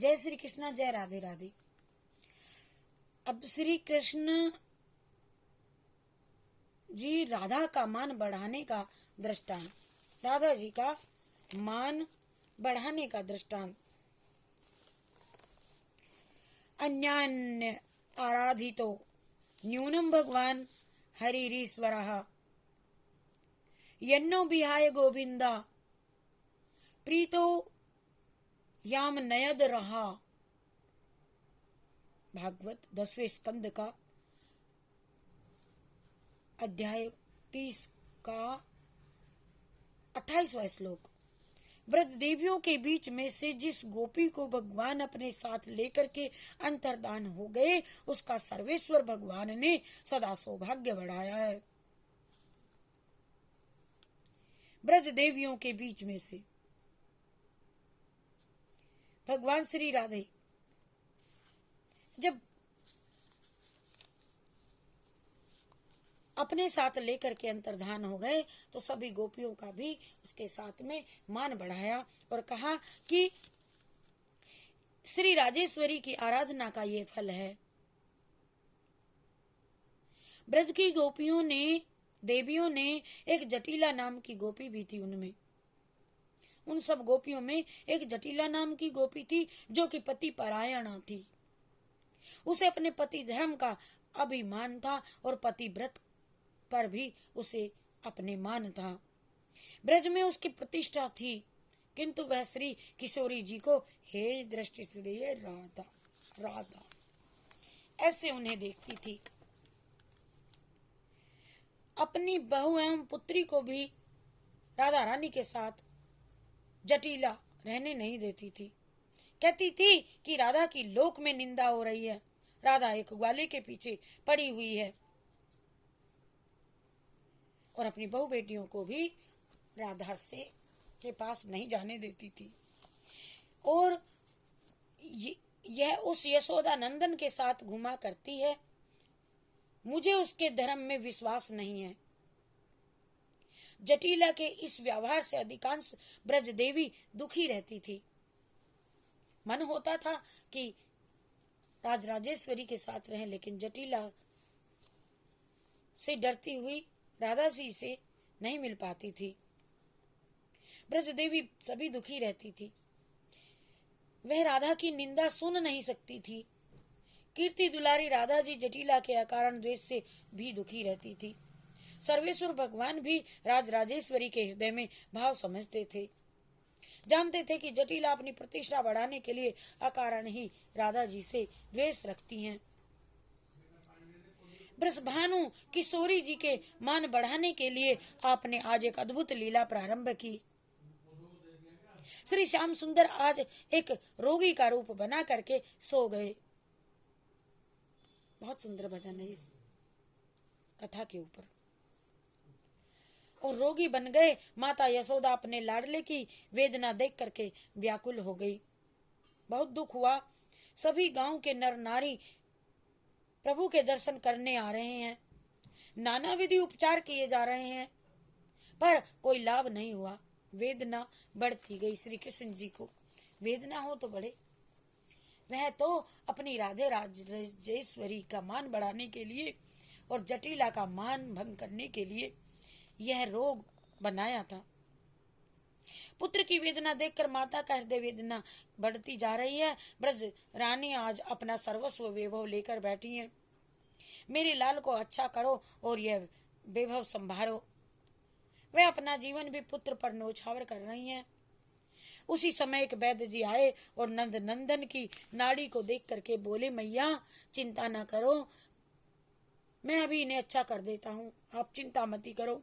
जय श्री कृष्णा, जय राधे राधे। अब श्री कृष्ण जी राधा का मान बढ़ाने का दृष्टांत, राधा जी का मान बढ़ाने का दृष्टांत। अन्यान्य आराधितो न्यूनम भगवान हरिरीश्वरः यन्नो विहाय गोविंदा प्रीतो याम नयद रहा। भागवत 10वें स्कंद का अध्याय 30 का 28वां श्लोक। ब्रज देवियों के बीच में से जिस गोपी को भगवान अपने साथ लेकर के अंतर्धान हो गए, उसका सर्वेश्वर भगवान ने सदा सौभाग्य बढ़ाया है। ब्रज देवियों के बीच में से भगवान श्री राधे जब अपने साथ लेकर के अंतर्धान हो गए तो सभी गोपियों का भी उसके साथ में मान बढ़ाया और कहा कि श्री राजेश्वरी की आराधना का ये फल है। ब्रज की गोपियों ने, देवियों ने, एक जटिला नाम की गोपी भी थी। उनमें, उन सब गोपियों में एक जटिला नाम की गोपी थी जो कि पति परायणा थी। उसे अपने पति धर्म का अभिमान था और पति व्रत पर भी उसे अपने मान था। ब्रज में उसकी प्रतिष्ठा थी, किंतु वह श्री किशोरी जी को हे दृष्टि से राधा राधा ऐसे उन्हें देखती थी। अपनी बहू एवं पुत्री को भी राधा रानी के साथ जटिला रहने नहीं देती थी। कहती थी कि राधा की लोक में निंदा हो रही है, राधा एक ग्वाले के पीछे पड़ी हुई है। और अपनी बहू बेटियों को भी राधा से के पास नहीं जाने देती थी। और यह उस यशोदा नंदन के साथ घुमा करती है। मुझे उसके धर्म में विश्वास नहीं है। जटिला के इस व्यवहार से अधिकांश ब्रज देवी दुखी रहती थी। मन होता था कि राजराजेश्वरी के साथ रहें, लेकिन जटिला से डरती हुई राधा जी से नहीं मिल पाती थी। ब्रज देवी सभी दुखी रहती थी। वह राधा की निंदा सुन नहीं सकती थी। कीर्ति दुलारी राधा जी जटिला के अकारण द्वेष से भी दुखी रहती थी। सर्वेश्वर भगवान भी राजराजेश्वरी के हृदय में भाव समझते थे, जानते थे कि जटिला अपनी प्रतिष्ठा बढ़ाने के लिए अकारण ही राधा जी से द्वेष रखती हैं। ब्रजभानु किशोरी जी के मान बढ़ाने के लिए आपने आज एक अद्भुत लीला प्रारंभ की। श्री श्याम सुंदर आज एक रोगी का रूप बना करके सो गए। बहुत सुंदर भजन है इस कथा के ऊपर। और रोगी बन गए। माता यशोदा अपने लाडले की वेदना देख करके व्याकुल हो गई। बहुत दुख हुआ। सभी गांव के नर नारी प्रभु के दर्शन करने आ रहे हैं। नाना विधि उपचार किए जा रहे हैं, पर कोई लाभ नहीं हुआ। वेदना बढ़ती गई। श्री कृष्ण जी को वेदना हो तो बढ़े। वह तो अपनी राधे राजेश्वरी का मान बढ़ाने के लिए और जटिला का मान भंग करने के लिए यह रोग बनाया था। पुत्र की वेदना देखकर माता का हृदय वेदना बढ़ती जा रही है। ब्रज रानी आज अपना सर्वस्व वैभव लेकर बैठी है। मेरे लाल को अच्छा करो और यह वैभव संभालो। वह अपना जीवन भी पुत्र पर न्योछावर कर रही हैं। उसी समय एक वैद्य जी आए और नंद नंदन की नाड़ी को देख करके बोले, मैया चिंता न करो, मैं अभी इन्हें अच्छा कर देता हूँ, आप चिंता मती करो।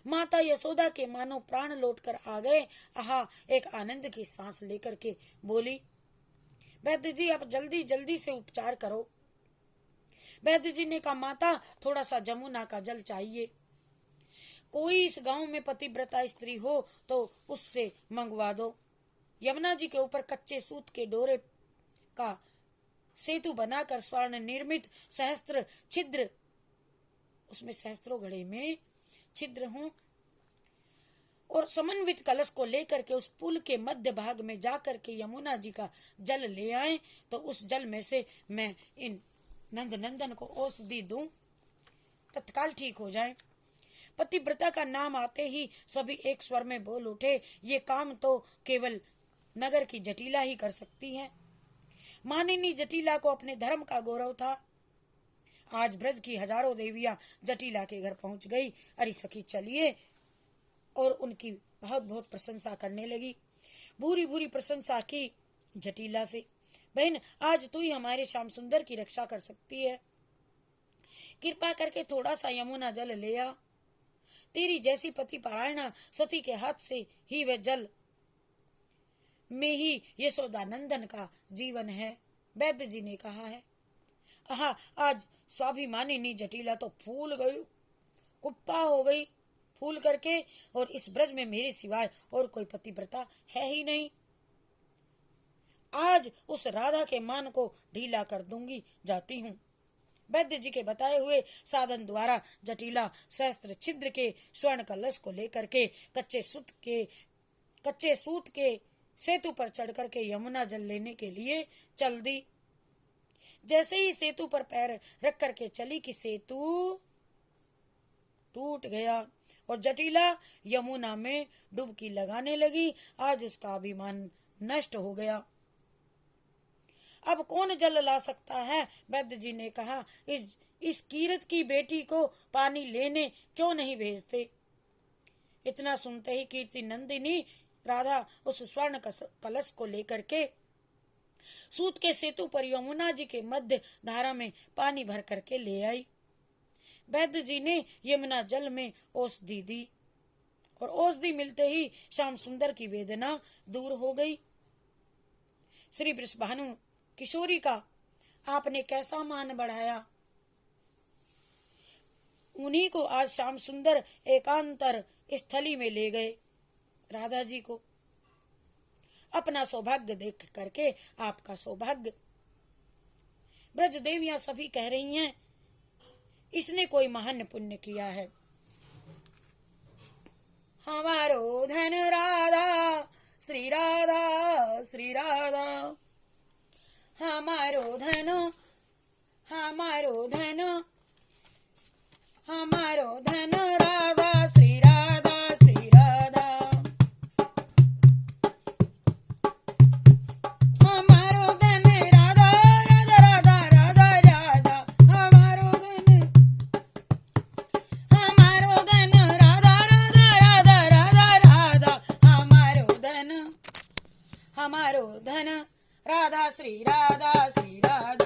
माता यशोदा के मानो प्राण लौटकर आ गए। आहा, एक आनंद की सांस लेकर के बोली, वैद्य जी आप जल्दी जल्दी से उपचार करो। वैद्य जी ने कहा, माता थोड़ा सा जमुना का जल चाहिए। कोई इस गांव में पतिव्रता स्त्री हो तो उससे मंगवा दो। यमुना जी के ऊपर कच्चे सूत के डोरे का सेतु बनाकर स्वर्ण निर्मित सहस्त्र छिद्र, उसमें सहस्त्रों घड़े में छिद्र हों, और समन्वित कलश को लेकर के उस पुल के मध्य भाग में जाकर के यमुना जी का जल ले आए, तो उस जल में से मैं इन नंद नंदन को औषधि दूं, तत्काल ठीक हो जाए। पतिव्रता का नाम आते ही सभी एक स्वर में बोल उठे, ये काम तो केवल नगर की जटिला ही कर सकती है। मानिनी जटिला को अपने धर्म का गौरव था। आज ब्रज की हजारों देवियां जटिला के घर पहुंच गई। अरे सखी चलिए, और उनकी बहुत बहुत प्रशंसा करने लगी। बुरी बुरी प्रशंसा की जटिला से, बहन आज तू ही हमारे श्याम सुंदर की रक्षा कर सकती है, कृपा करके थोड़ा सा यमुना जल ले आ। तेरी जैसी पति पारायणा सती के हाथ से ही वह जल में ही यशोदानंदन का जीवन है, वैद्य जी ने कहा है। आहा, आज स्वाभिमानिनी जटिला तो फूल गई, कुप्पा हो गई फूल करके, और इस ब्रज में मेरे सिवाय और कोई पतिव्रता है ही नहीं। आज उस राधा के मान को ढीला कर दूंगी, जाती हूँ। वैद्य जी के बताए हुए साधन द्वारा जटिला सहस्त्र छिद्र के स्वर्ण कलश को लेकर के कच्चे सूत के सेतु पर चढ़ करके यमुना जल लेने के लिए चल दी। जैसे ही सेतु पर पैर रख करके चली कि सेतु टूट गया और जटिला यमुना में डुबकी लगाने लगी। आज उसका अभिमान नष्ट हो गया। अब कौन जल ला सकता है? वैद्य जी ने कहा, इस कीरत की बेटी को पानी लेने क्यों नहीं भेजते? इतना सुनते ही कीर्ति नंदिनी राधा उस स्वर्ण कलश को लेकर के सूत के सेतु पर यमुना जी के मध्य धारा में पानी भर करके ले आई। वैद्य जी ने यमुना जल में औषधि दी और औषधि मिलते ही श्याम सुंदर की वेदना दूर हो गई। श्री वृषभानु किशोरी का आपने कैसा मान बढ़ाया। उन्हीं को आज श्याम सुंदर एकांतर स्थली में ले गए। राधा जी को अपना सौभाग्य देख करके आपका सौभाग्य। ब्रज देवियां सभी कह रही हैं, इसने कोई महान पुण्य किया है। हमारो धन राधा श्री राधा श्री राधा, हमारो धन हमारो धन हमारो धन राधा श्री राधा श्री राधा, हमारो धन राधा राधा राधा राधा, हमारो धन राधा राधा राधा राधा, हमारो धन राधा श्री राधा श्री राधा।